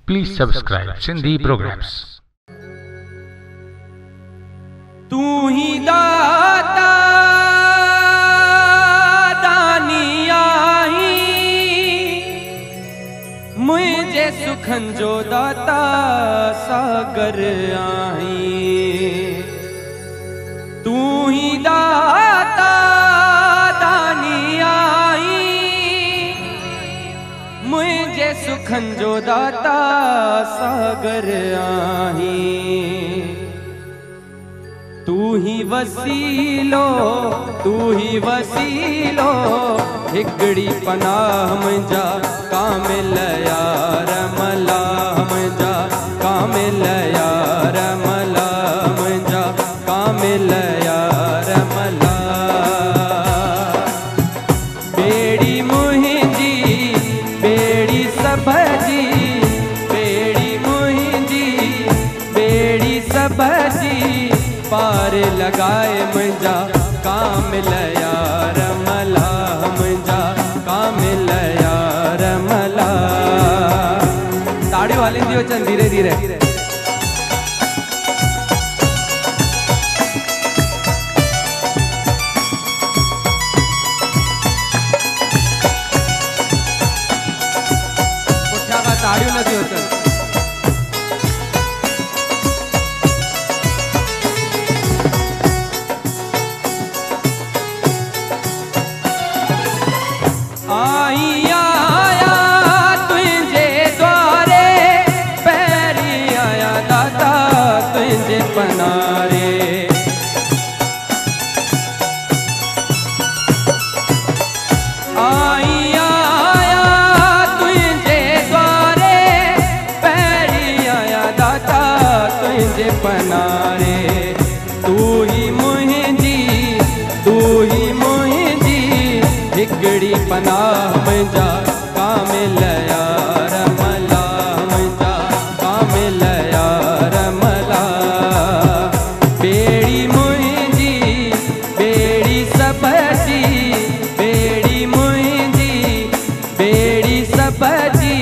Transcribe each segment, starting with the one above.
Please subscribe Sindhi Programs. तू ही दाता दानी आई, मुझे सुखन जो दाता सागर आई। तू ही दाता दानी आई, मुझे सुखन जो दाता सागर आई। तू ही वसीलो हिकड़ी पनाह मुंहिंजा कामिल यार मला, मुंहिंजा कामिल यार मला, मुंहिंजा कामिल यार मला। बेड़ी मुंहिंजी बेड़ी सभ जी, बेड़ी मुंहिंजी बेड़ी सभ जी, पार लगाए मुंहिंजा कामिल यार मला, मुंहिंजा कामिल यार मला। ताड़ियों हलंदी अचनि धीरे धीरे। पुठियां खां ताड़ियूं नथियूं अचनि। पनारे आई आया तुझे द्वारे, पैरी आया दाता तुझे पनारे। तू ही मुंहिंजी हिकड़ी पनाह मुंहिंजा कामिल यार मला, मुंहिंजा कामिल यार मला। बेड़ी मुंहिंजी बेड़ी सभ जी, बेड़ी मुंहिंजी बेड़ी सभ जी,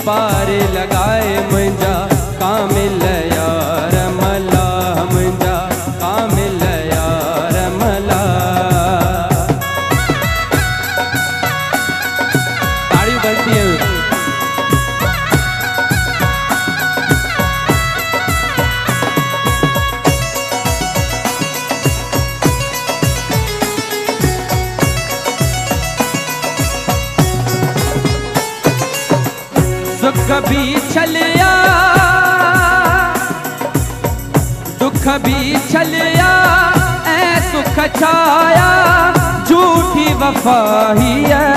पार लगाए मुंहिंजा कामिल यार मला, मुंहिंजा कामिल यार मला। ताड़ियूं बनती हैं। सुख भी छलिया दुख भी छलिया, ऐ सुख छाया, झूठी वफा ही है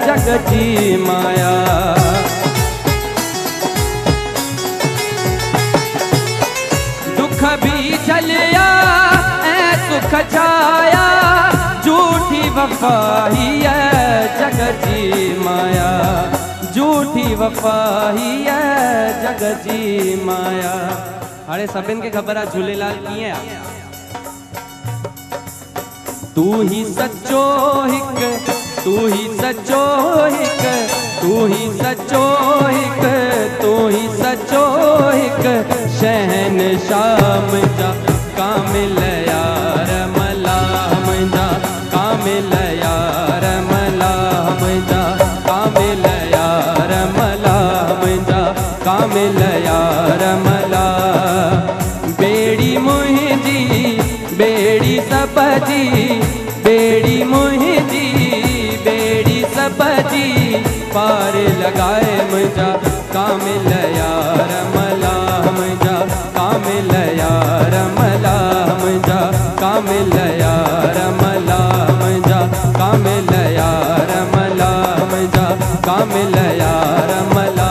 जग जी माया। दुख भी छलिया ऐ सुख छाया, झूठी वफा ही है जग जी माया, झूठी वफा ही है जग जी माया। हाणे सभिनि खे ख़बर आहे झूलेलाल कीअं आहे। तू ही सच्चो हिक, तू ही सच्चो हिक, तू ही सच्चो हिक, तू ही सच्चो हिक, शहनशाह मुंहिंजा कामिल यार मला, मुंहिंजा कामिल यार मला, मुंहिंजा कामिल यार मला, मुंहिंजा कामिल यार मला। बेड़ी मुंहिंजी बेड़ी सभ जी, बेड़ी मुंहिंजी बेड़ी सभ जी, पार लगाए मुंहिंजा कामिल यार मला, मुंहिंजा कामिल यार मला, मुंहिंजा कामिल यार मला, मुंहिंजा कामिल यार मला, मुंहिंजा कामिल यार मला।